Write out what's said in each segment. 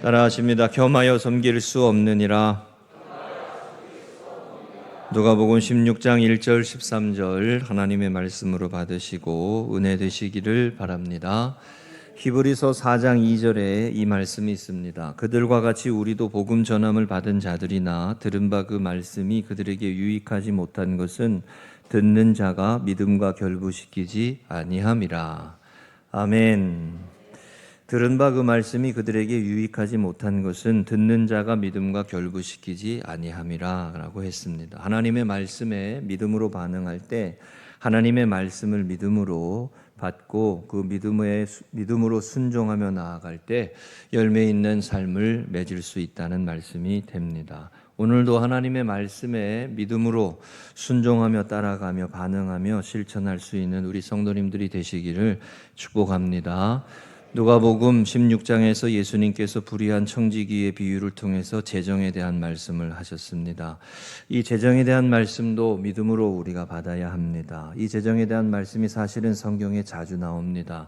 따라하십니다. 겸하여 섬길 수 없느니라. 누가복음 16장 1절 13절 하나님의 말씀으로 받으시고 은혜 되시기를 바랍니다. 히브리서 4장 2절에 이 말씀이 있습니다. 그들과 같이 우리도 복음 전함을 받은 자들이나 들은 바 그 말씀이 그들에게 유익하지 못한 것은 듣는 자가 믿음과 결부시키지 아니함이라. 아멘. 들은 바 그 말씀이 그들에게 유익하지 못한 것은 듣는 자가 믿음과 결부시키지 아니함이라 라고 했습니다. 하나님의 말씀에 믿음으로 반응할 때 하나님의 말씀을 믿음으로 받고 그 믿음으로 순종하며 나아갈 때 열매 있는 삶을 맺을 수 있다는 말씀이 됩니다. 오늘도 하나님의 말씀에 믿음으로 순종하며 따라가며 반응하며 실천할 수 있는 우리 성도님들이 되시기를 축복합니다. 누가복음 16장에서 예수님께서 불의한 청지기의 비유를 통해서 재정에 대한 말씀을 하셨습니다. 이 재정에 대한 말씀도 믿음으로 우리가 받아야 합니다. 이 재정에 대한 말씀이 사실은 성경에 자주 나옵니다.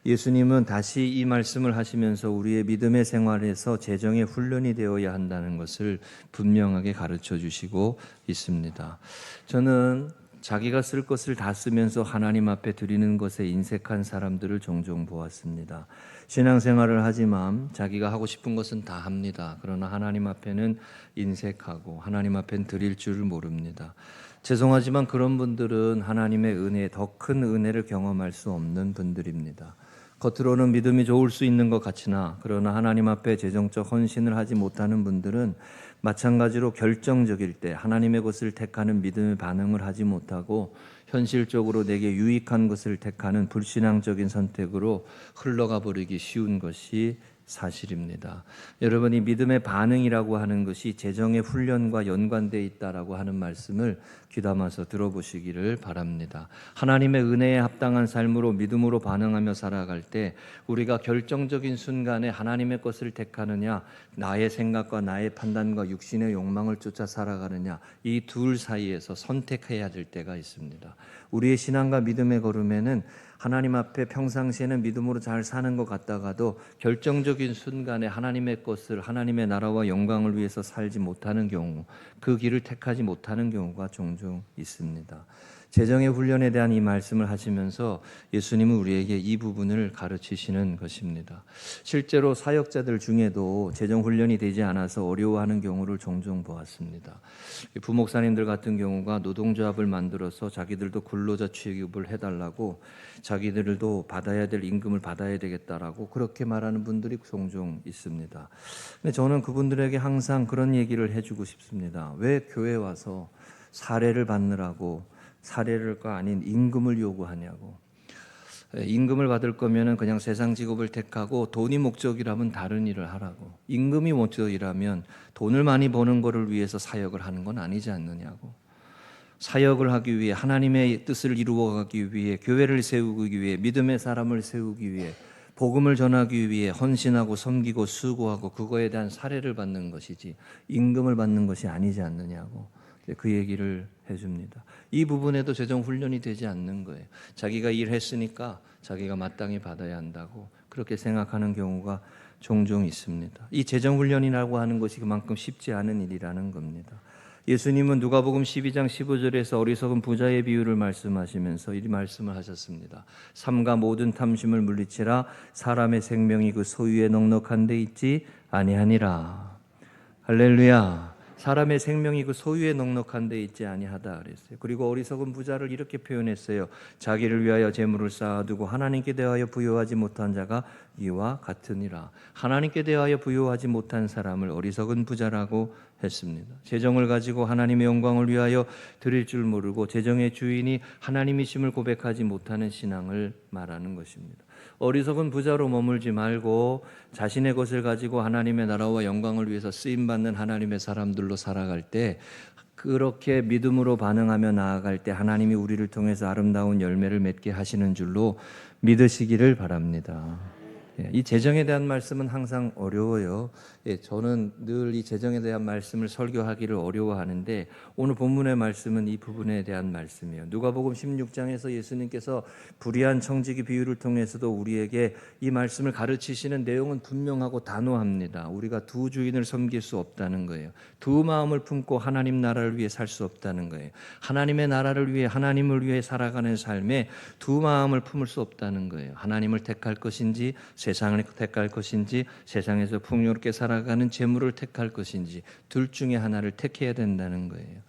예수님은 다시 이 말씀을 하시면서 우리의 믿음의 생활에서 재정의 훈련이 되어야 한다는 것을 분명하게 가르쳐 주시고 있습니다. 저는 자기가 쓸 것을 다 쓰면서 하나님 앞에 드리는 것에 인색한 사람들을 종종 보았습니다. 신앙생활을 하지만 자기가 하고 싶은 것은 다 합니다. 그러나 하나님 앞에는 인색하고 하나님 앞엔 드릴 줄을 모릅니다. 죄송하지만 그런 분들은 하나님의 은혜, 더 큰 은혜를 경험할 수 없는 분들입니다. 겉으로는 믿음이 좋을 수 있는 것 같으나 그러나 하나님 앞에 재정적 헌신을 하지 못하는 분들은 마찬가지로 결정적일 때 하나님의 것을 택하는 믿음의 반응을 하지 못하고 현실적으로 내게 유익한 것을 택하는 불신앙적인 선택으로 흘러가 버리기 쉬운 것이 사실입니다. 여러분이 믿음의 반응이라고 하는 것이 재정의 훈련과 연관되어 있다라고 하는 말씀을 귀담아서 들어보시기를 바랍니다. 하나님의 은혜에 합당한 삶으로 믿음으로 반응하며 살아갈 때 우리가 결정적인 순간에 하나님의 것을 택하느냐, 나의 생각과 나의 판단과 육신의 욕망을 쫓아 살아가느냐, 이 둘 사이에서 선택해야 될 때가 있습니다. 우리의 신앙과 믿음의 걸음에는 하나님 앞에 평상시에는 믿음으로 잘 사는 것 같다가도 결정적인 순간에 하나님의 것을, 하나님의 나라와 영광을 위해서 살지 못하는 경우, 그 길을 택하지 못하는 경우가 종종 있습니다. 재정의 훈련에 대한 이 말씀을 하시면서 예수님은 우리에게 이 부분을 가르치시는 것입니다. 실제로 사역자들 중에도 재정 훈련이 되지 않아서 어려워하는 경우를 종종 보았습니다. 부목사님들 같은 경우가 노동조합을 만들어서 자기들도 근로자 취급을 해달라고, 자기들도 받아야 될 임금을 받아야 되겠다라고 그렇게 말하는 분들이 종종 있습니다. 근데 저는 그분들에게 항상 그런 얘기를 해주고 싶습니다. 왜 교회 와서 사례를 받느라고 사례를가 아닌 임금을 요구하냐고. 임금을 받을 거면은 그냥 세상 직업을 택하고 돈이 목적이라면 다른 일을 하라고. 임금이 목적이라면 돈을 많이 버는 거를 위해서 사역을 하는 건 아니지 않느냐고. 사역을 하기 위해, 하나님의 뜻을 이루어가기 위해, 교회를 세우기 위해, 믿음의 사람을 세우기 위해, 복음을 전하기 위해 헌신하고 섬기고 수고하고 그거에 대한 사례를 받는 것이지 임금을 받는 것이 아니지 않느냐고 그 얘기를 해줍니다. 이 부분에도 재정 훈련이 되지 않는 거예요. 자기가 일했으니까 자기가 마땅히 받아야 한다고 그렇게 생각하는 경우가 종종 있습니다. 이 재정 훈련이라고 하는 것이 그만큼 쉽지 않은 일이라는 겁니다. 예수님은 누가복음 12장 15절에서 어리석은 부자의 비유를 말씀하시면서 이 말씀을 하셨습니다. 삼가 모든 탐심을 물리치라. 사람의 생명이 그 소유에 넉넉한 데 있지 아니하니라. 할렐루야. 사람의 생명이 그 소유에 넉넉한 데 있지 아니하다 그랬어요. 그리고 어리석은 부자를 이렇게 표현했어요. 자기를 위하여 재물을 쌓아두고 하나님께 대하여 부여하지 못한 자가 이와 같으니라. 하나님께 대하여 부여하지 못한 사람을 어리석은 부자라고 했습니다. 재정을 가지고 하나님의 영광을 위하여 드릴 줄 모르고 재정의 주인이 하나님이심을 고백하지 못하는 신앙을 말하는 것입니다. 어리석은 부자로 머물지 말고 자신의 것을 가지고 하나님의 나라와 영광을 위해서 쓰임받는 하나님의 사람들로 살아갈 때, 그렇게 믿음으로 반응하며 나아갈 때 하나님이 우리를 통해서 아름다운 열매를 맺게 하시는 줄로 믿으시기를 바랍니다. 이 재정에 대한 말씀은 항상 어려워요. 저는 늘 이 재정에 대한 말씀을 설교하기를 어려워하는데 오늘 본문의 말씀은 이 부분에 대한 말씀이에요. 누가복음 16장에서 예수님께서 불의한 청지기 비유를 통해서도 우리에게 이 말씀을 가르치시는 내용은 분명하고 단호합니다. 우리가 두 주인을 섬길 수 없다는 거예요. 두 마음을 품고 하나님 나라를 위해 살 수 없다는 거예요. 하나님의 나라를 위해 하나님을 위해 살아가는 삶에 두 마음을 품을 수 없다는 거예요. 하나님을 택할 것인지 세상을 택할 것인지 세상에서 풍요롭게 살아가는 재물을 택할 것인지 둘 중에 하나를 택해야 된다는 거예요.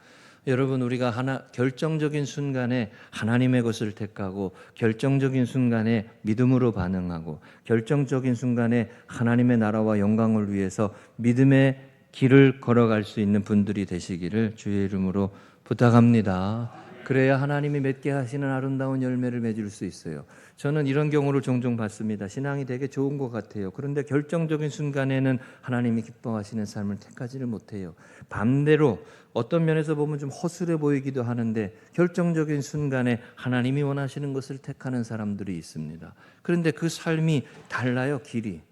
여러분, 우리가 결정적인 순간에 하나님의 것을 택하고 결정적인 순간에 믿음으로 반응하고 결정적인 순간에 하나님의 나라와 영광을 위해서 믿음의 길을 걸어갈 수 있는 분들이 되시기를 주의 이름으로 부탁합니다. 그래야 하나님이 맺게 하시는 아름다운 열매를 맺을 수 있어요. 저는 이런 경우를 종종 봤습니다. 신앙이 되게 좋은 것 같아요. 그런데 결정적인 순간에는 하나님이 기뻐하시는 삶을 택하지를 못해요. 반대로 어떤 면에서 보면 좀 허술해 보이기도 하는데 결정적인 순간에 하나님이 원하시는 것을 택하는 사람들이 있습니다. 그런데 그 삶이 달라요, 길이.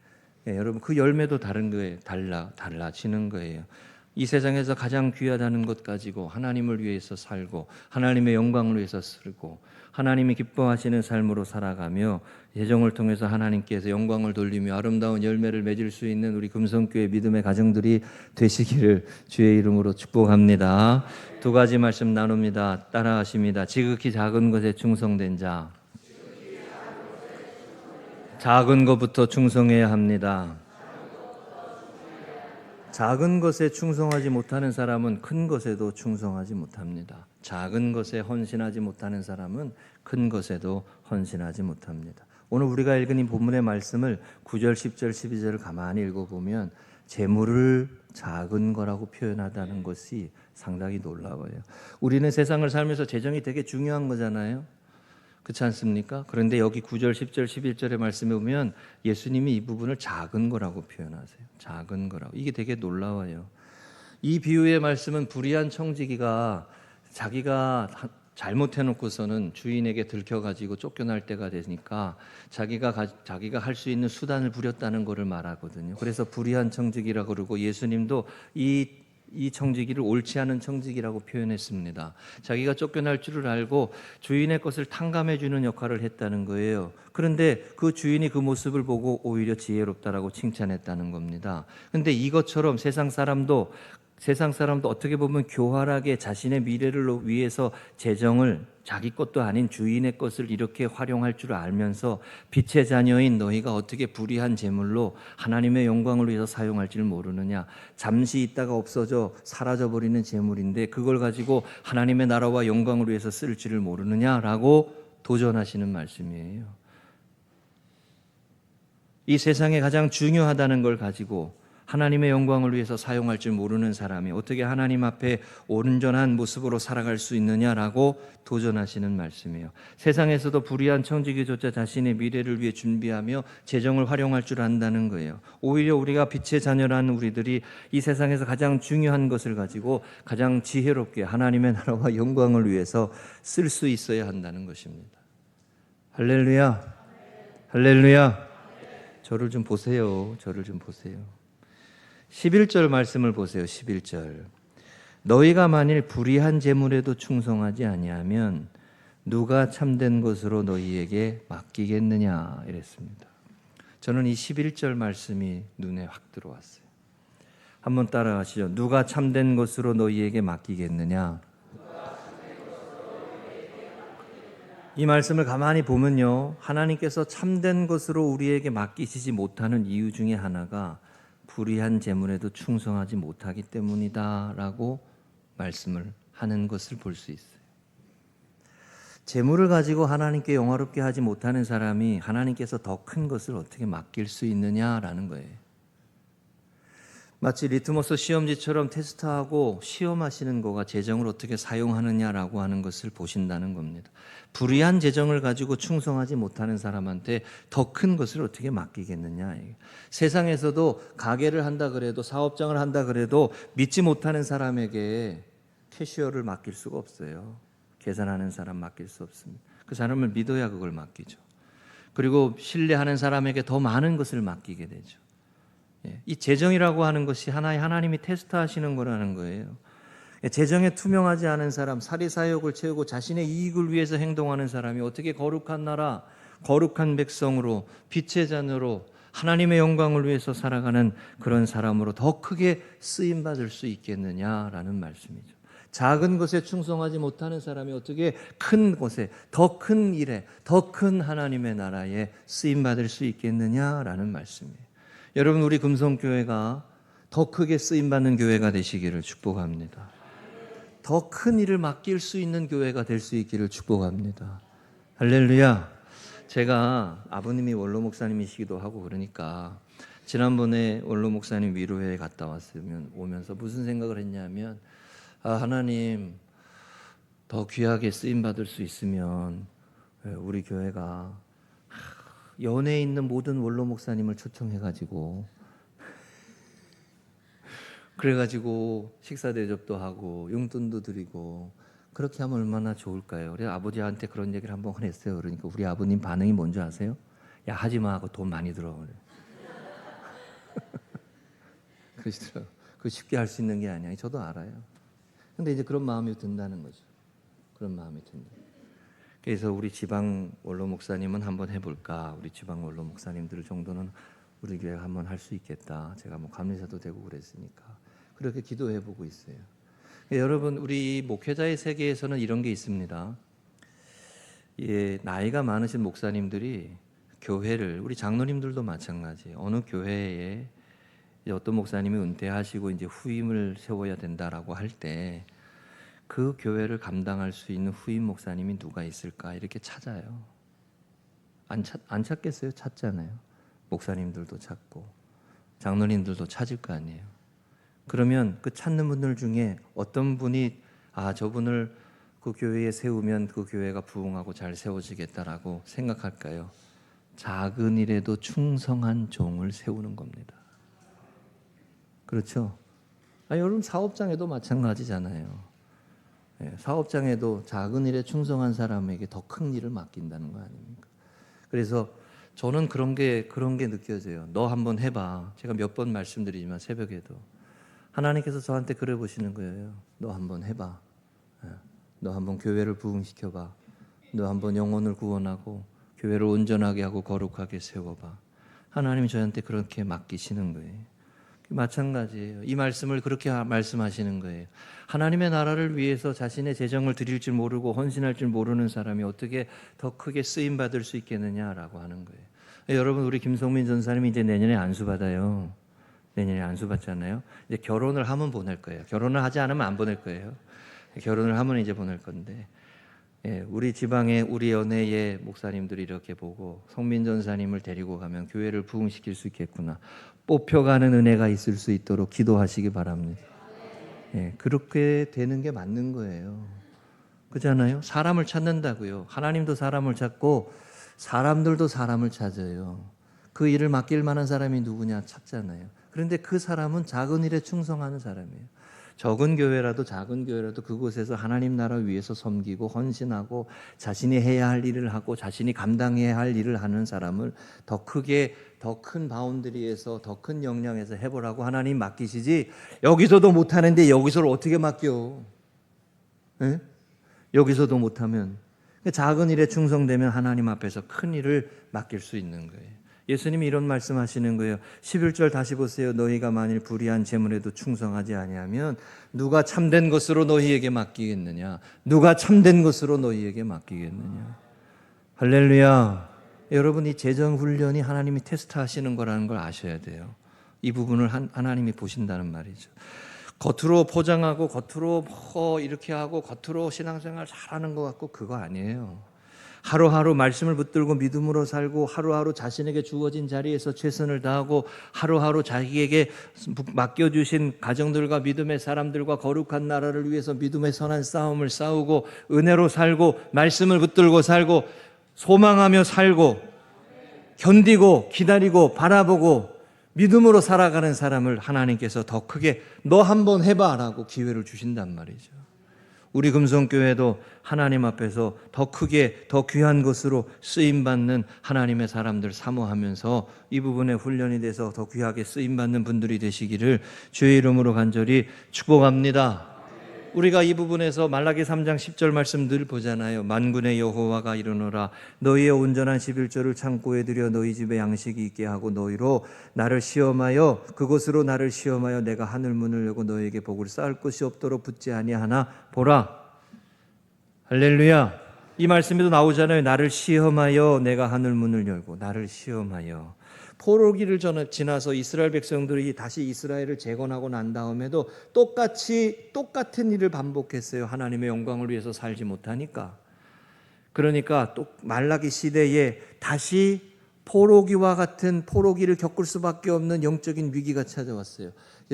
여러분, 그 열매도 다른 거예요. 달라지는 거예요. 이 세상에서 가장 귀하다는 것 가지고 하나님을 위해서 살고 하나님의 영광을 위해서 쓰고 하나님이 기뻐하시는 삶으로 살아가며 재정을 통해서 하나님께서 영광을 돌리며 아름다운 열매를 맺을 수 있는 우리 금성교회 믿음의 가정들이 되시기를 주의 이름으로 축복합니다. 두 가지 말씀 나눕니다. 따라하십니다. 지극히 작은 것에 충성된 자, 작은 것부터 충성해야 합니다. 작은 것에 충성하지 못하는 사람은 큰 것에도 충성하지 못합니다. 작은 것에 헌신하지 못하는 사람은 큰 것에도 헌신하지 못합니다. 오늘 우리가 읽은 이 본문의 말씀을 9절, 10절, 12절을 가만히 읽어보면 재물을 작은 거라고 표현하다는 것이 상당히 놀라워요. 우리는 세상을 살면서 재정이 되게 중요한 거잖아요. 그렇지 않습니까? 그런데 여기 9절, 10절, 11절의 말씀에 보면 예수님이 이 부분을 작은 거라고 표현하세요. 작은 거라고. 이게 되게 놀라워요. 이 비유의 말씀은 불의한 청지기가 자기가 잘못해놓고서는 주인에게 들켜가지고 쫓겨날 때가 되니까 자기가 할 수 있는 수단을 부렸다는 것을 말하거든요. 그래서 불의한 청지기라고 그러고 예수님도 이 청지기를 옳지 않은 청지기라고 표현했습니다. 자기가 쫓겨날 줄을 알고 주인의 것을 탕감해 주는 역할을 했다는 거예요. 그런데 그 주인이 그 모습을 보고 오히려 지혜롭다라고 칭찬했다는 겁니다. 그런데 이것처럼 세상 사람도 어떻게 보면 교활하게 자신의 미래를 위해서 재정을 자기 것도 아닌 주인의 것을 이렇게 활용할 줄 알면서 빛의 자녀인 너희가 어떻게 불의한 재물로 하나님의 영광을 위해서 사용할 줄 모르느냐. 잠시 있다가 없어져 사라져버리는 재물인데 그걸 가지고 하나님의 나라와 영광을 위해서 쓸 줄을 모르느냐라고 도전하시는 말씀이에요. 이 세상에 가장 중요하다는 걸 가지고 하나님의 영광을 위해서 사용할 줄 모르는 사람이 어떻게 하나님 앞에 온전한 모습으로 살아갈 수 있느냐라고 도전하시는 말씀이에요. 세상에서도 불의한 청지기조차 자신의 미래를 위해 준비하며 재정을 활용할 줄 안다는 거예요. 오히려 우리가 빛의 자녀라는 우리들이 이 세상에서 가장 중요한 것을 가지고 가장 지혜롭게 하나님의 나라와 영광을 위해서 쓸 수 있어야 한다는 것입니다. 할렐루야, 할렐루야. 저를 좀 보세요. 11절 말씀을 보세요. 11절. 너희가 만일 불의한 재물에도 충성하지 아니하면 누가 참된 것으로 너희에게 맡기겠느냐 이랬습니다. 저는 이 11절 말씀이 눈에 확 들어왔어요. 한번 따라하시죠. 누가 참된 것으로 너희에게 맡기겠느냐. 이 말씀을 가만히 보면요, 하나님께서 참된 것으로 우리에게 맡기시지 못하는 이유 중에 하나가 불의한 재물에도 충성하지 못하기 때문이다라고 말씀을 하는 것을 볼 수 있어요. 재물을 가지고 하나님께 영화롭게 하지 못하는 사람이 하나님께서 더 큰 것을 어떻게 맡길 수 있느냐라는 거예요. 마치 리트머스 시험지처럼 테스트하고 시험하시는 거가 재정을 어떻게 사용하느냐라고 하는 것을 보신다는 겁니다. 불의한 재정을 가지고 충성하지 못하는 사람한테 더 큰 것을 어떻게 맡기겠느냐. 세상에서도 가게를 한다 그래도 사업장을 한다 그래도 믿지 못하는 사람에게 캐시어를 맡길 수가 없어요. 계산하는 사람 맡길 수 없습니다. 그 사람을 믿어야 그걸 맡기죠. 그리고 신뢰하는 사람에게 더 많은 것을 맡기게 되죠. 이 재정이라고 하는 것이 하나님이 테스트하시는 거라는 거예요. 재정에 투명하지 않은 사람, 사리사욕을 채우고 자신의 이익을 위해서 행동하는 사람이 어떻게 거룩한 나라, 거룩한 백성으로 빛의 자녀로 하나님의 영광을 위해서 살아가는 그런 사람으로 더 크게 쓰임 받을 수 있겠느냐라는 말씀이죠. 작은 것에 충성하지 못하는 사람이 어떻게 큰 곳에, 더 큰 일에, 더 큰 하나님의 나라에 쓰임 받을 수 있겠느냐라는 말씀이에요. 여러분, 우리 금성교회가 더 크게 쓰임 받는 교회가 되시기를 축복합니다. 더 큰 일을 맡길 수 있는 교회가 될 수 있기를 축복합니다. 할렐루야. 제가 아버님이 원로 목사님이시기도 하고 그러니까 지난번에 원로 목사님 위로회에 갔다 오면서 무슨 생각을 했냐면, 하나님 더 귀하게 쓰임 받을 수 있으면 우리 교회가 연에 있는 모든 원로 목사님을 초청해가지고 그래가지고 식사 대접도 하고 용돈도 드리고 그렇게 하면 얼마나 좋을까요? 그래서 아버지한테 그런 얘기를 한번 했어요. 그러니까 우리 아버님 반응이 뭔지 아세요? 야, 하지마 하고 돈 많이 들어. 그러시더라고요. 그거 쉽게 할 수 있는 게 아니야. 저도 알아요. 근데 이제 그런 마음이 든다는 거죠. 그런 마음이 든다. 그래서 우리 지방 원로 목사님은 한번 해볼까? 우리 지방 원로 목사님들 정도는 우리 교회가 한번 할 수 있겠다. 제가 뭐 감리사도 되고 그랬으니까 그렇게 기도해보고 있어요. 여러분, 우리 목회자의 세계에서는 이런 게 있습니다. 나이가 많으신 목사님들이 교회를, 우리 장로님들도 마찬가지, 어느 교회에 어떤 목사님이 은퇴하시고 이제 후임을 세워야 된다라고 할 때 그 교회를 감당할 수 있는 후임 목사님이 누가 있을까 이렇게 찾아요. 안 찾겠어요? 찾잖아요. 목사님들도 찾고 장로님들도 찾을 거 아니에요. 그러면 그 찾는 분들 중에 어떤 분이 저분을 그 교회에 세우면 그 교회가 부흥하고 잘 세워지겠다라고 생각할까요? 작은 일에도 충성한 종을 세우는 겁니다. 그렇죠? 여러분, 사업장에도 마찬가지잖아요. 사업장에도 작은 일에 충성한 사람에게 더 큰 일을 맡긴다는 거 아닙니까? 그래서 저는 그런 게 느껴져요. 너 한번 해봐. 제가 몇 번 말씀드리지만 새벽에도 하나님께서 저한테 그래 보시는 거예요. 너 한번 해봐. 너 한번 교회를 부흥시켜봐. 너 한번 영혼을 구원하고 교회를 온전하게 하고 거룩하게 세워봐. 하나님이 저한테 그렇게 맡기시는 거예요. 마찬가지예요. 이 말씀을 그렇게 말씀하시는 거예요. 하나님의 나라를 위해서 자신의 재정을 드릴 줄 모르고 헌신할 줄 모르는 사람이 어떻게 더 크게 쓰임 받을 수 있겠느냐라고 하는 거예요. 여러분, 우리 김성민 전사님이 이제 내년에 안수 받아요. 내년에 안수 받잖아요. 이제 결혼을 하면 보낼 거예요. 결혼을 하지 않으면 안 보낼 거예요. 결혼을 하면 이제 보낼 건데, 우리 지방의 우리 연회의 목사님들이 이렇게 보고 성민 전사님을 데리고 가면 교회를 부흥시킬 수 있겠구나, 뽑혀가는 은혜가 있을 수 있도록 기도하시기 바랍니다. 그렇게 되는 게 맞는 거예요. 그렇잖아요? 사람을 찾는다고요. 하나님도 사람을 찾고 사람들도 사람을 찾아요. 그 일을 맡길 만한 사람이 누구냐 찾잖아요. 그런데 그 사람은 작은 일에 충성하는 사람이에요. 작은 교회라도 그곳에서 하나님 나라 위해서 섬기고 헌신하고 자신이 해야 할 일을 하고 자신이 감당해야 할 일을 하는 사람을 더 크게, 더 큰 바운드리에서, 더 큰 역량에서 해보라고 하나님 맡기시지, 여기서도 못하는데 여기서를 어떻게 맡겨? 여기서도 못하면, 작은 일에 충성되면 하나님 앞에서 큰 일을 맡길 수 있는 거예요. 예수님이 이런 말씀하시는 거예요. 11절 다시 보세요. 너희가 만일 불의한 재물에도 충성하지 아니하면 누가 참된 것으로 너희에게 맡기겠느냐? 누가 참된 것으로 너희에게 맡기겠느냐? 할렐루야. 여러분, 이 재정 훈련이 하나님이 테스트하시는 거라는 걸 아셔야 돼요. 이 부분을 하나님이 보신다는 말이죠. 겉으로 포장하고 겉으로 이렇게 하고 겉으로 신앙생활 잘하는 것 같고 그거 아니에요. 하루하루 말씀을 붙들고 믿음으로 살고 하루하루 자신에게 주어진 자리에서 최선을 다하고 하루하루 자기에게 맡겨주신 가정들과 믿음의 사람들과 거룩한 나라를 위해서 믿음의 선한 싸움을 싸우고 은혜로 살고 말씀을 붙들고 살고 소망하며 살고 견디고 기다리고 바라보고 믿음으로 살아가는 사람을 하나님께서 더 크게 너 한번 해봐 라고 기회를 주신단 말이죠. 우리 금성교회도 하나님 앞에서 더 크게 더 귀한 것으로 쓰임받는 하나님의 사람들 사모하면서 이 부분에 훈련이 돼서 더 귀하게 쓰임받는 분들이 되시기를 주의 이름으로 간절히 축복합니다. 우리가 이 부분에서 말라기 3장 10절 말씀 늘 보잖아요. 만군의 여호와가 이르노라 너희의 온전한 11조를 창고에 들여 너희 집에 양식이 있게 하고 너희로 나를 시험하여 그곳으로 나를 시험하여 내가 하늘 문을 열고 너희에게 복을 쌓을 것이 없도록 붙지 아니하나 보라. 할렐루야. 이 말씀에도 나오잖아요. 나를 시험하여 내가 하늘 문을 열고 나를 시험하여. 포로기를 지나서 이스라엘 백성들이 다시 이스라엘을 재건하고 난 다음에도 똑같은 일을 반복했어요. 하나님의 영광을 위해서 살지 못하니까. 그러니까 또 말라기 시대에 다시 포로기와 같은 포로기를 겪을 수밖에 없는 영적인 위기가 찾아왔어요.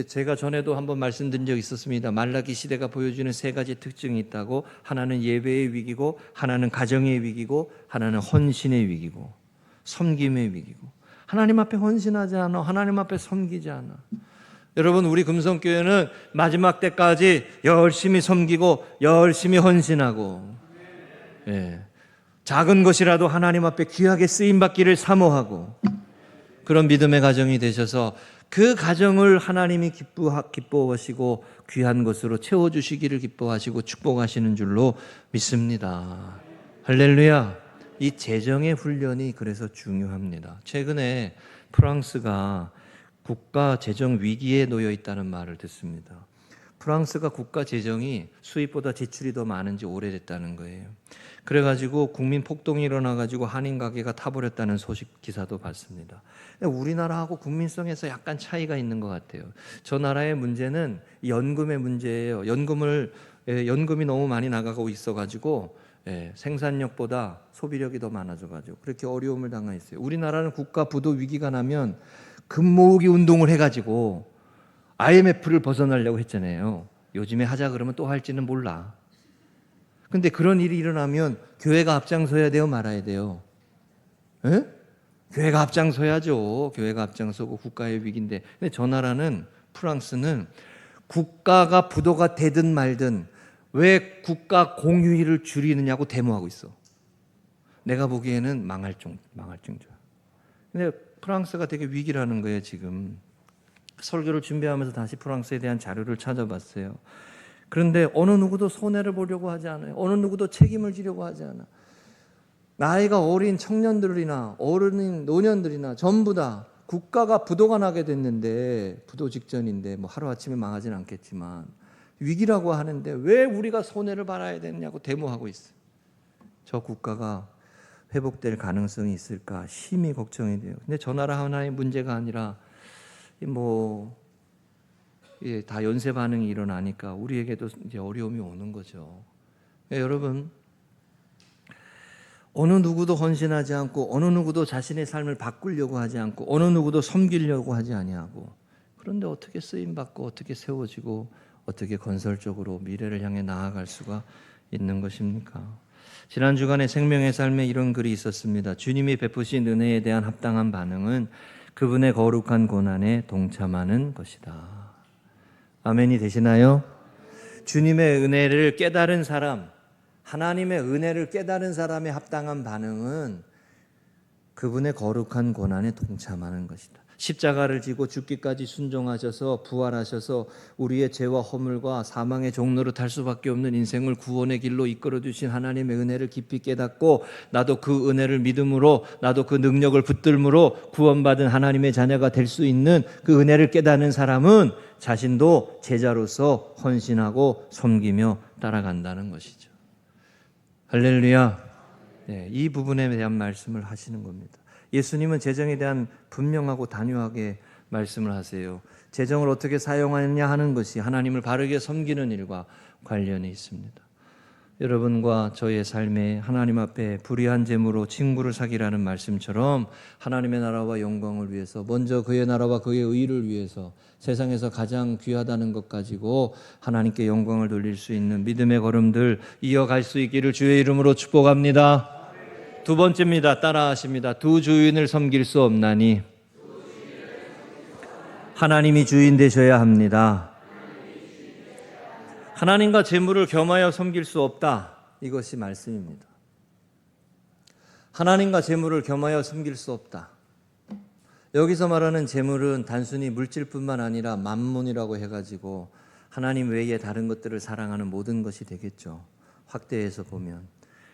제가 전에도 한번 말씀드린 적이 있었습니다. 말라기 시대가 보여주는 세 가지 특징이 있다고. 하나는 예배의 위기고, 하나는 가정의 위기고, 하나는 헌신의 위기고, 섬김의 위기고. 하나님 앞에 헌신하지 않아. 하나님 앞에 섬기지 않아. 여러분, 우리 금성교회는 마지막 때까지 열심히 섬기고 열심히 헌신하고, 작은 것이라도 하나님 앞에 귀하게 쓰임받기를 사모하고, 그런 믿음의 가정이 되셔서 그 가정을 하나님이 기뻐하시고 귀한 것으로 채워주시기를 기뻐하시고 축복하시는 줄로 믿습니다. 할렐루야. 이 재정의 훈련이 그래서 중요합니다. 최근에 프랑스가 국가 재정 위기에 놓여 있다는 말을 듣습니다. 프랑스가 국가 재정이 수입보다 지출이 더 많은지 오래됐다는 거예요. 그래가지고 국민 폭동이 일어나가지고 한인 가게가 타버렸다는 소식 기사도 봤습니다. 우리나라하고 국민성에서 약간 차이가 있는 것 같아요. 저 나라의 문제는 연금의 문제예요. 연금이 너무 많이 나가고 있어가지고 생산력보다 소비력이 더 많아져가지고 그렇게 어려움을 당했어요. 우리나라는 국가 부도 위기가 나면 금 모으기 운동을 해가지고 IMF를 벗어나려고 했잖아요. 요즘에 하자 그러면 또 할지는 몰라. 근데 그런 일이 일어나면 교회가 앞장서야 돼요, 말아야 돼요? 에? 교회가 앞장서야죠. 교회가 앞장서고 국가의 위기인데. 근데 저 나라는, 프랑스는 국가가 부도가 되든 말든 왜 국가 공휴일을 줄이느냐고 데모하고 있어. 내가 보기에는 망할 정도야. 근데 프랑스가 되게 위기라는 거예요, 지금. 설교를 준비하면서 다시 프랑스에 대한 자료를 찾아봤어요. 그런데 어느 누구도 손해를 보려고 하지 않아요. 어느 누구도 책임을 지려고 하지 않아. 나이가 어린 청년들이나 어른인 노년들이나 전부 다 국가가 부도가 나게 됐는데, 부도 직전인데 뭐 하루아침에 망하진 않겠지만 위기라고 하는데 왜 우리가 손해를 봐야 되느냐고 데모하고 있어요. 저 국가가 회복될 가능성이 있을까 심히 걱정이 돼요. 근데 저 나라 하나의 문제가 아니라 다 연쇄 반응이 일어나니까 우리에게도 이제 어려움이 오는 거죠. 여러분, 어느 누구도 헌신하지 않고 어느 누구도 자신의 삶을 바꾸려고 하지 않고 어느 누구도 섬기려고 하지 아니하고, 그런데 어떻게 쓰임 받고 어떻게 세워지고 어떻게 건설적으로 미래를 향해 나아갈 수가 있는 것입니까? 지난 주간에 생명의 삶에 이런 글이 있었습니다. 주님이 베푸신 은혜에 대한 합당한 반응은 그분의 거룩한 고난에 동참하는 것이다. 아멘이 되시나요? 주님의 은혜를 깨달은 사람, 하나님의 은혜를 깨달은 사람의 합당한 반응은 그분의 거룩한 고난에 동참하는 것이다. 십자가를 지고 죽기까지 순종하셔서 부활하셔서 우리의 죄와 허물과 사망의 종로로 탈 수밖에 없는 인생을 구원의 길로 이끌어 주신 하나님의 은혜를 깊이 깨닫고, 나도 그 은혜를 믿음으로, 나도 그 능력을 붙들므로 구원받은 하나님의 자녀가 될 수 있는 그 은혜를 깨닫는 사람은 자신도 제자로서 헌신하고 섬기며 따라간다는 것이죠. 할렐루야. 이 부분에 대한 말씀을 하시는 겁니다. 예수님은 재정에 대한 분명하고 단호하게 말씀을 하세요. 재정을 어떻게 사용하느냐 하는 것이 하나님을 바르게 섬기는 일과 관련이 있습니다. 여러분과 저의 삶에 하나님 앞에 불의한 재물로 친구를 사귀라는 말씀처럼 하나님의 나라와 영광을 위해서, 먼저 그의 나라와 그의 의를 위해서 세상에서 가장 귀하다는 것 가지고 하나님께 영광을 돌릴 수 있는 믿음의 걸음들 이어갈 수 있기를 주의 이름으로 축복합니다. 두 번째입니다. 따라하십니다. 두 주인을 섬길 수 없나니 하나님이 주인 되셔야 합니다. 하나님과 재물을 겸하여 섬길 수 없다. 이것이 말씀입니다. 하나님과 재물을 겸하여 섬길 수 없다. 여기서 말하는 재물은 단순히 물질뿐만 아니라 만몬이라고 해가지고 하나님 외에 다른 것들을 사랑하는 모든 것이 되겠죠. 확대해서 보면.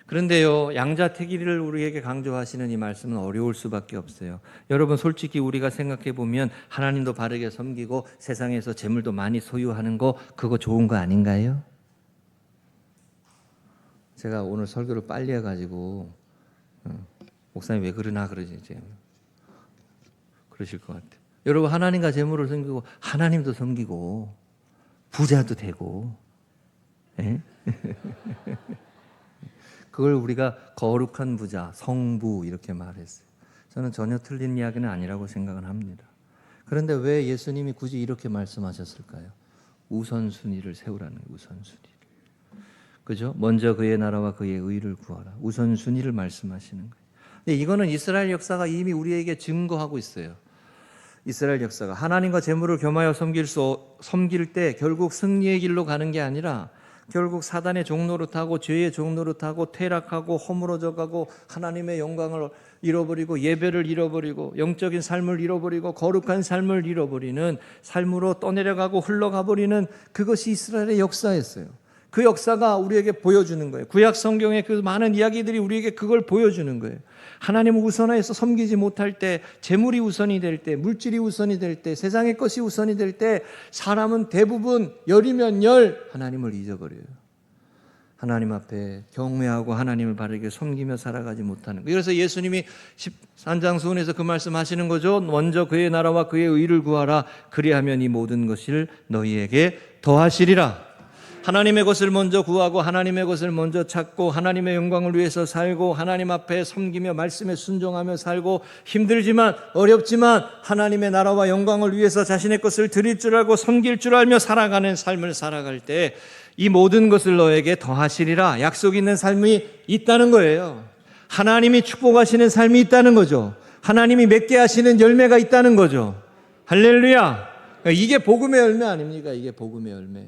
그런데요, 양자택일을 우리에게 강조하시는 이 말씀은 어려울 수밖에 없어요. 여러분, 솔직히 우리가 생각해 보면 하나님도 바르게 섬기고 세상에서 재물도 많이 소유하는 거, 그거 좋은 거 아닌가요? 제가 오늘 설교를 빨리 해가지고 목사님 왜 그러나 그러지 이제 그러실 것 같아요. 여러분, 하나님과 재물을 섬기고 하나님도 섬기고 부자도 되고, 예? 그걸 우리가 거룩한 부자, 성부 이렇게 말했어요. 저는 전혀 틀린 이야기는 아니라고 생각은 합니다. 그런데 왜 예수님이 굳이 이렇게 말씀하셨을까요? 우선순위를 세우라는 거예요. 우선순위를. 그죠? 먼저 그의 나라와 그의 의를 구하라. 우선순위를 말씀하시는 거예요. 근데 이거는 이스라엘 역사가 이미 우리에게 증거하고 있어요. 이스라엘 역사가 하나님과 재물을 겸하여 섬길 때 결국 승리의 길로 가는 게 아니라 결국 사단의 종로를 타고 죄의 종로를 타고 퇴락하고 허물어져 가고 하나님의 영광을 잃어버리고 예배를 잃어버리고 영적인 삶을 잃어버리고 거룩한 삶을 잃어버리는 삶으로 떠내려가고 흘러가 버리는 그것이 이스라엘의 역사였어요. 그 역사가 우리에게 보여주는 거예요. 구약 성경의 그 많은 이야기들이 우리에게 그걸 보여주는 거예요. 하나님을 우선화해서 섬기지 못할 때, 재물이 우선이 될 때, 물질이 우선이 될 때, 세상의 것이 우선이 될 때 사람은 대부분 열이면 열 하나님을 잊어버려요. 하나님 앞에 경외하고 하나님을 바르게 섬기며 살아가지 못하는 거예요. 그래서 예수님이 산장수훈에서 그 말씀하시는 거죠. 먼저 그의 나라와 그의 의를 구하라. 그리하면 이 모든 것을 너희에게 더하시리라. 하나님의 것을 먼저 구하고 하나님의 것을 먼저 찾고 하나님의 영광을 위해서 살고 하나님 앞에 섬기며 말씀에 순종하며 살고 힘들지만 어렵지만 하나님의 나라와 영광을 위해서 자신의 것을 드릴 줄 알고 섬길 줄 알며 살아가는 삶을 살아갈 때 이 모든 것을 너에게 더하시리라. 약속 있는 삶이 있다는 거예요. 하나님이 축복하시는 삶이 있다는 거죠. 하나님이 맺게 하시는 열매가 있다는 거죠. 할렐루야. 이게 복음의 열매 아닙니까? 이게 복음의 열매.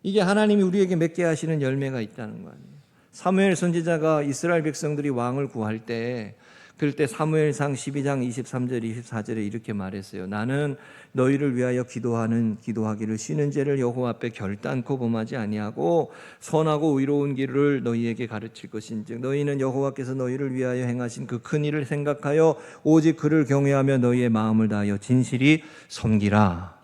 이게 하나님이 우리에게 맺게 하시는 열매가 있다는 거 아니에요. 사무엘 선지자가 이스라엘 백성들이 왕을 구할 때 그럴 때 사무엘상 12장 23절 24절에 이렇게 말했어요. 나는 너희를 위하여 기도하기를 쉬는 죄를 여호와 앞에 결단코 범하지 아니하고 선하고 의로운 길을 너희에게 가르칠 것인즉 너희는 여호와께서 너희를 위하여 행하신 그 큰 일을 생각하여 오직 그를 경외하며 너희의 마음을 다하여 진실이 섬기라.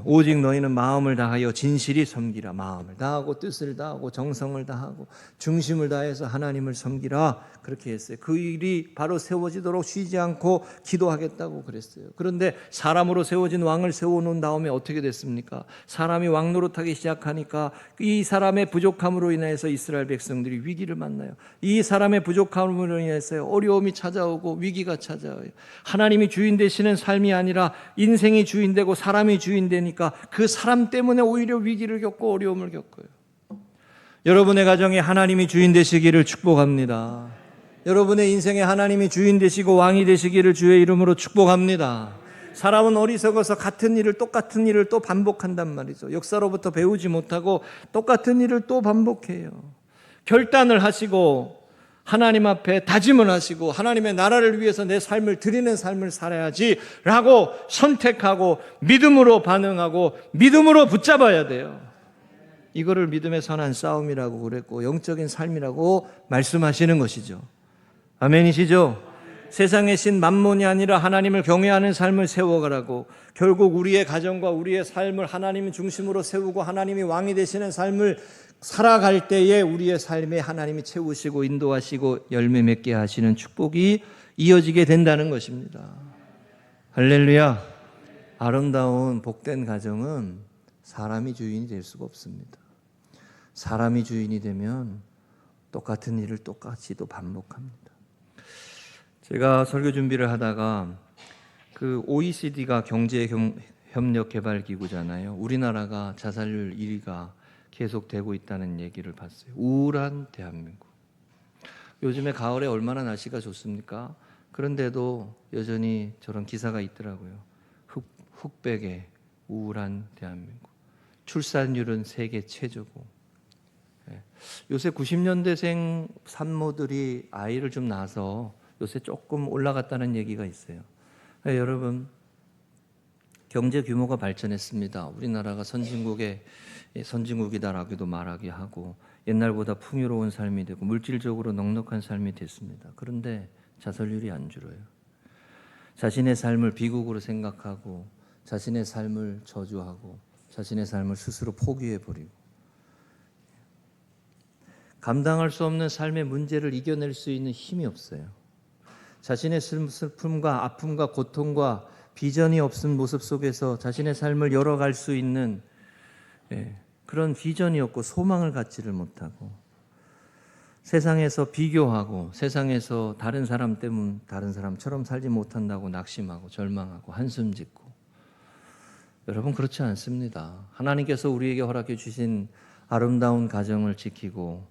오직 너희는 마음을 다하여 진실이 섬기라. 마음을 다하고 뜻을 다하고 정성을 다하고 중심을 다해서 하나님을 섬기라. 그렇게 했어요. 그 일이 바로 세워지도록 쉬지 않고 기도하겠다고 그랬어요. 그런데 사람으로 세워진 왕을 세워놓은 다음에 어떻게 됐습니까? 사람이 왕 노릇하기 시작하니까 이 사람의 부족함으로 인해서 이스라엘 백성들이 위기를 만나요. 이 사람의 부족함으로 인해서 어려움이 찾아오고 위기가 찾아와요. 하나님이 주인 되시는 삶이 아니라 인생이 주인 되고 사람이 주인 되니까 그 사람 때문에 오히려 위기를 겪고 어려움을 겪어요. 여러분의 가정에 하나님이 주인 되시기를 축복합니다. 여러분의 인생에 하나님이 주인 되시고 왕이 되시기를 주의 이름으로 축복합니다. 사람은 어리석어서 똑같은 일을 또 반복한단 말이죠. 역사로부터 배우지 못하고 똑같은 일을 또 반복해요. 결단을 하시고 하나님 앞에 다짐을 하시고 하나님의 나라를 위해서 내 삶을 드리는 삶을 살아야지 라고 선택하고 믿음으로 반응하고 믿음으로 붙잡아야 돼요. 이거를 믿음의 선한 싸움이라고 그랬고 영적인 삶이라고 말씀하시는 것이죠. 아멘이시죠? 세상의 신 만몬이 아니라 하나님을 경외하는 삶을 세워가라고 결국 우리의 가정과 우리의 삶을 하나님 중심으로 세우고 하나님이 왕이 되시는 삶을 살아갈 때에 우리의 삶에 하나님이 채우시고 인도하시고 열매 맺게 하시는 축복이 이어지게 된다는 것입니다. 할렐루야. 아름다운 복된 가정은 사람이 주인이 될 수가 없습니다. 사람이 주인이 되면 똑같은 일을 똑같이 또 반복합니다. 제가 설교 준비를 하다가 그 OECD가 경제협력개발기구잖아요. 우리나라가 자살률 1위가 계속되고 있다는 얘기를 봤어요. 우울한 대한민국. 요즘에 가을에 얼마나 날씨가 좋습니까? 그런데도 여전히 저런 기사가 있더라고요. 흑백의 우울한 대한민국. 출산율은 세계 최저고. 요새 90년대생 산모들이 아이를 좀 낳아서 요새 조금 올라갔다는 얘기가 있어요. 여러분, 경제 규모가 발전했습니다. 우리나라가 선진국이다라고도 말하게 하고 옛날보다 풍요로운 삶이 되고 물질적으로 넉넉한 삶이 됐습니다. 그런데 자살률이 안 줄어요. 자신의 삶을 비극으로 생각하고 자신의 삶을 저주하고 자신의 삶을 스스로 포기해버리고 감당할 수 없는 삶의 문제를 이겨낼 수 있는 힘이 없어요. 자신의 슬픔과 아픔과 고통과 비전이 없은 모습 속에서 자신의 삶을 열어갈 수 있는 그런 비전이 없고 소망을 갖지를 못하고 세상에서 비교하고 세상에서 다른 사람 때문에 다른 사람처럼 살지 못한다고 낙심하고 절망하고 한숨 짓고. 여러분, 그렇지 않습니다. 하나님께서 우리에게 허락해 주신 아름다운 가정을 지키고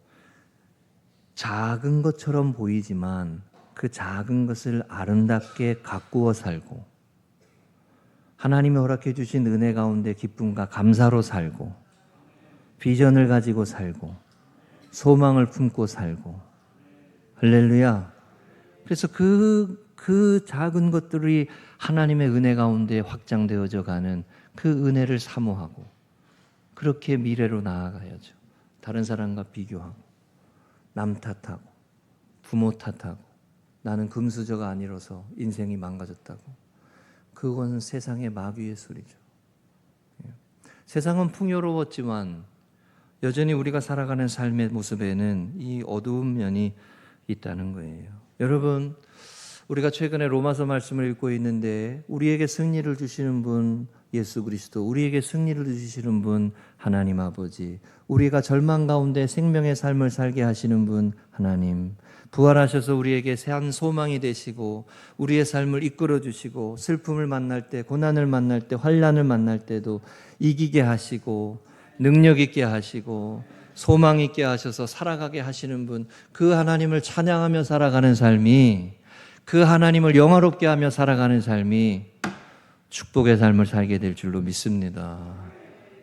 작은 것처럼 보이지만 그 작은 것을 아름답게 가꾸어 살고 하나님이 허락해 주신 은혜 가운데 기쁨과 감사로 살고 비전을 가지고 살고 소망을 품고 살고. 할렐루야. 그래서 그 작은 것들이 하나님의 은혜 가운데 확장되어져 가는 그 은혜를 사모하고 그렇게 미래로 나아가야죠. 다른 사람과 비교하고 남 탓하고 부모 탓하고 나는 금수저가 아니라서 인생이 망가졌다고. 그건 세상의 마귀의 소리죠. 세상은 풍요로웠지만 여전히 우리가 살아가는 삶의 모습에는 이 어두운 면이 있다는 거예요. 여러분, 우리가 최근에 로마서 말씀을 읽고 있는데 우리에게 승리를 주시는 분 예수 그리스도, 우리에게 승리를 주시는 분 하나님 아버지, 우리가 절망 가운데 생명의 삶을 살게 하시는 분 하나님, 부활하셔서 우리에게 새한 소망이 되시고 우리의 삶을 이끌어 주시고 슬픔을 만날 때, 고난을 만날 때, 환난을 만날 때도 이기게 하시고 능력 있게 하시고 소망 있게 하셔서 살아가게 하시는 분, 그 하나님을 찬양하며 살아가는 삶이, 그 하나님을 영화롭게 하며 살아가는 삶이 축복의 삶을 살게 될 줄로 믿습니다.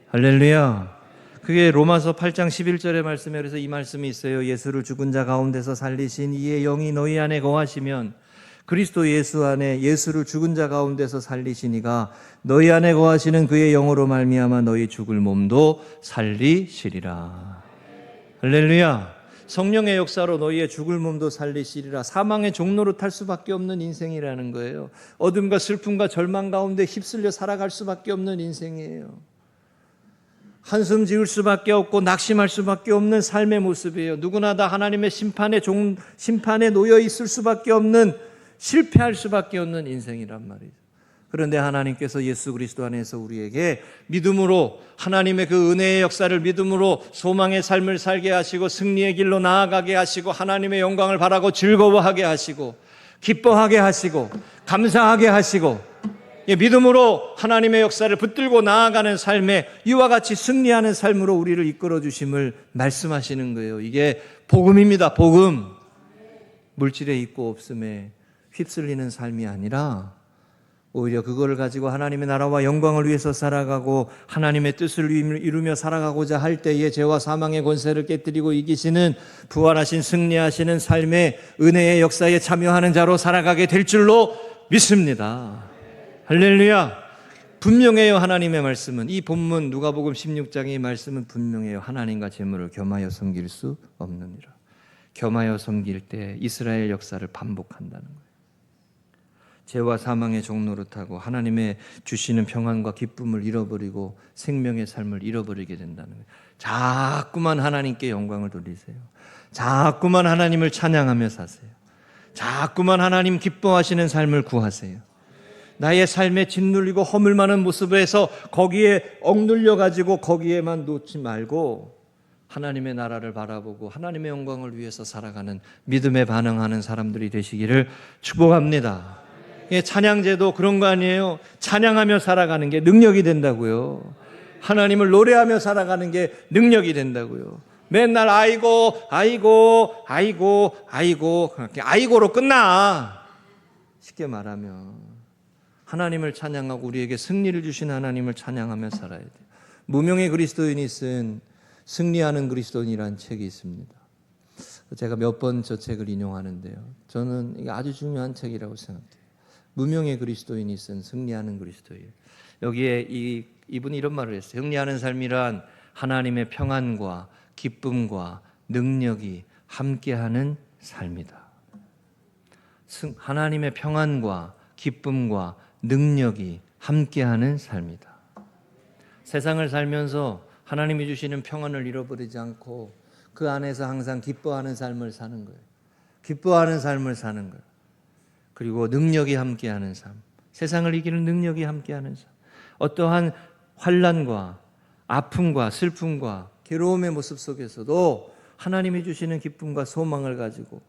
할렐루야. 그게 로마서 8장 11절의 말씀에 그래서 이 말씀이 있어요. 예수를 죽은 자 가운데서 살리신 이의 영이 너희 안에 거하시면 그리스도 예수 안에 예수를 죽은 자 가운데서 살리신 이가 너희 안에 거하시는 그의 영으로 말미암아 너희 죽을 몸도 살리시리라. 할렐루야. 성령의 역사로 너희의 죽을 몸도 살리시리라. 사망의 종로로 탈 수밖에 없는 인생이라는 거예요. 어둠과 슬픔과 절망 가운데 휩쓸려 살아갈 수밖에 없는 인생이에요. 한숨 지을 수밖에 없고 낙심할 수밖에 없는 삶의 모습이에요. 누구나 다 하나님의 심판에 놓여 있을 수밖에 없는, 실패할 수밖에 없는 인생이란 말이죠. 그런데 하나님께서 예수 그리스도 안에서 우리에게 믿음으로 하나님의 그 은혜의 역사를 믿음으로 소망의 삶을 살게 하시고 승리의 길로 나아가게 하시고 하나님의 영광을 바라고 즐거워하게 하시고 기뻐하게 하시고 감사하게 하시고 믿음으로 하나님의 역사를 붙들고 나아가는 삶에 이와 같이 승리하는 삶으로 우리를 이끌어 주심을 말씀하시는 거예요. 이게 복음입니다. 복음. 물질에 있고 없음에 휩쓸리는 삶이 아니라 오히려 그거를 가지고 하나님의 나라와 영광을 위해서 살아가고 하나님의 뜻을 이루며 살아가고자 할 때에 죄와 사망의 권세를 깨뜨리고 이기시는 부활하신 승리하시는 삶의 은혜의 역사에 참여하는 자로 살아가게 될 줄로 믿습니다. 할렐루야. 분명해요. 하나님의 말씀은, 이 본문 누가복음 16장의 말씀은 분명해요. 하나님과 재물을 겸하여 섬길 수 없느니라. 겸하여 섬길 때 이스라엘 역사를 반복한다는 거예요. 죄와 사망의 종노릇하고 하나님의 주시는 평안과 기쁨을 잃어버리고 생명의 삶을 잃어버리게 된다는 거예요. 자꾸만 하나님께 영광을 돌리세요. 자꾸만 하나님을 찬양하며 사세요. 자꾸만 하나님 기뻐하시는 삶을 구하세요. 나의 삶에 짓눌리고 허물 많은 모습에서 거기에 억눌려 가지고 거기에만 놓지 말고 하나님의 나라를 바라보고 하나님의 영광을 위해서 살아가는 믿음에 반응하는 사람들이 되시기를 축복합니다. 찬양제도 그런 거 아니에요? 찬양하며 살아가는 게 능력이 된다고요. 하나님을 노래하며 살아가는 게 능력이 된다고요. 맨날 아이고 아이고로 끝나. 쉽게 말하면 하나님을 찬양하고 우리에게 승리를 주신 하나님을 찬양하며 살아야 돼요. 무명의 그리스도인이 쓴 승리하는 그리스도인이라는 책이 있습니다. 제가 몇 번 저 책을 인용하는데요. 저는 이게 아주 중요한 책이라고 생각해요. 무명의 그리스도인이 쓴 승리하는 그리스도인. 여기에 이분이 이런 말을 했어요. 승리하는 삶이란 하나님의 평안과 기쁨과 능력이 함께하는 삶이다. 하나님의 평안과 기쁨과 능력이 함께하는 삶이다. 세상을 살면서 하나님이 주시는 평안을 잃어버리지 않고 그 안에서 항상 기뻐하는 삶을 사는 거예요. 기뻐하는 삶을 사는 거예요. 그리고 능력이 함께하는 삶, 세상을 이기는 능력이 함께하는 삶. 어떠한 환난과 아픔과 슬픔과 괴로움의 모습 속에서도 하나님이 주시는 기쁨과 소망을 가지고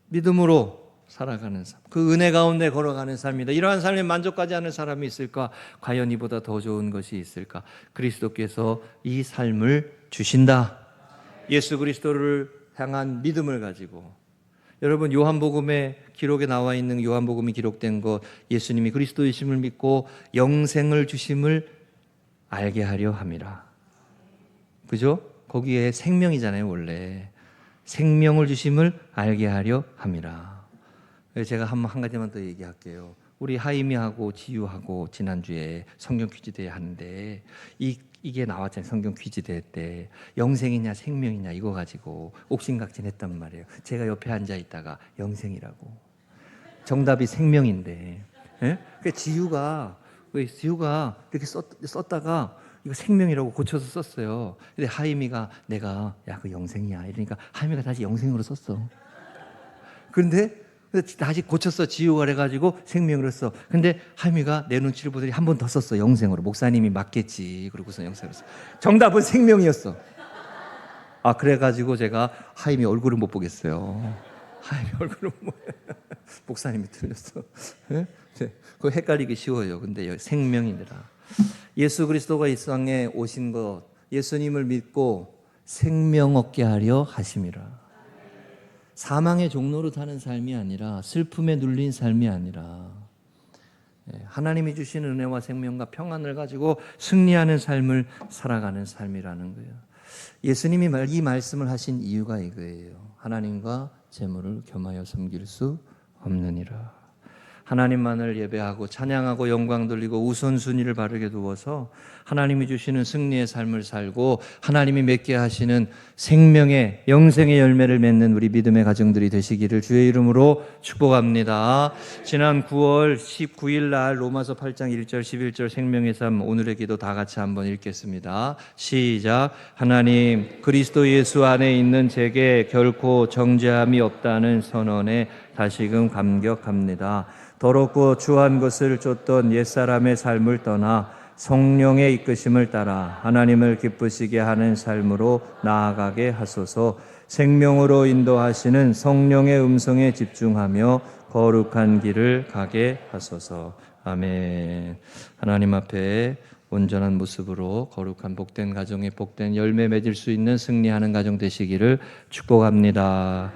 믿음으로 살아가는 삶, 그 은혜 가운데 걸어가는 삶이다. 이러한 삶에 만족하지 않은 사람이 있을까? 과연 이보다 더 좋은 것이 있을까? 그리스도께서 이 삶을 주신다. 예수 그리스도를 향한 믿음을 가지고, 여러분 요한복음에 기록에 나와 있는, 요한복음이 기록된 것, 예수님이 그리스도이심을 믿고 영생을 주심을 알게 하려 함이라. 그죠? 거기에 생명이잖아요. 원래 생명을 주심을 알게 하려 함이라. 제가 한 가지만 더 얘기할게요. 우리 하임이하고 지유하고 지난주에 성경 퀴즈 대회 하는데 이게 나왔잖아요. 성경 퀴즈 대회 때 영생이냐 생명이냐 이거 가지고 옥신각신했단 말이에요. 제가 옆에 앉아 있다가 영생이라고, 정답이 생명인데, 예? 그 지유가 이렇게 썼다가 이거 생명이라고 고쳐서 썼어요. 근데 하임이가 내가 야 그 영생이야 이러니까 하임이가 다시 영생으로 썼어. 그런데 다시 고쳤어. 지우가 그래가지고 생명으로 써. 근데 하임이가 내 눈치를 보더니 한 번 더 썼어. 영생으로. 목사님이 맞겠지. 그러고서 영생으로 써. 정답은 생명이었어. 아, 그래가지고 제가 하임이 얼굴을 못 보겠어요. 하임이 얼굴을 못 목사님이 틀렸어. 네? 그거 헷갈리기 쉬워요. 근데 생명이니라. 예수 그리스도가 이 땅에 오신 것, 예수님을 믿고 생명 얻게 하려 하심이라. 사망의 종로로 사는 삶이 아니라, 슬픔에 눌린 삶이 아니라, 하나님이 주신 은혜와 생명과 평안을 가지고 승리하는 삶을 살아가는 삶이라는 거예요. 예수님이 이 말씀을 하신 이유가 이거예요. 하나님과 재물을 겸하여 섬길 수 없느니라. 하나님만을 예배하고 찬양하고 영광 돌리고 우선순위를 바르게 두어서 하나님이 주시는 승리의 삶을 살고 하나님이 맺게 하시는 생명의 영생의 열매를 맺는 우리 믿음의 가정들이 되시기를 주의 이름으로 축복합니다. 지난 9월 19일 날 로마서 8장 1절 11절 생명의 삶 오늘의 기도 다 같이 한번 읽겠습니다. 시작. 하나님 그리스도 예수 안에 있는 제게 결코 정죄함이 없다는 선언에 다시금 감격합니다. 더럽고 추한 것을 쫓던 옛사람의 삶을 떠나 성령의 이끄심을 따라 하나님을 기쁘시게 하는 삶으로 나아가게 하소서. 생명으로 인도하시는 성령의 음성에 집중하며 거룩한 길을 가게 하소서. 아멘. 하나님 앞에 온전한 모습으로 거룩한 복된 가정에 복된 열매 맺을 수 있는 승리하는 가정 되시기를 축복합니다.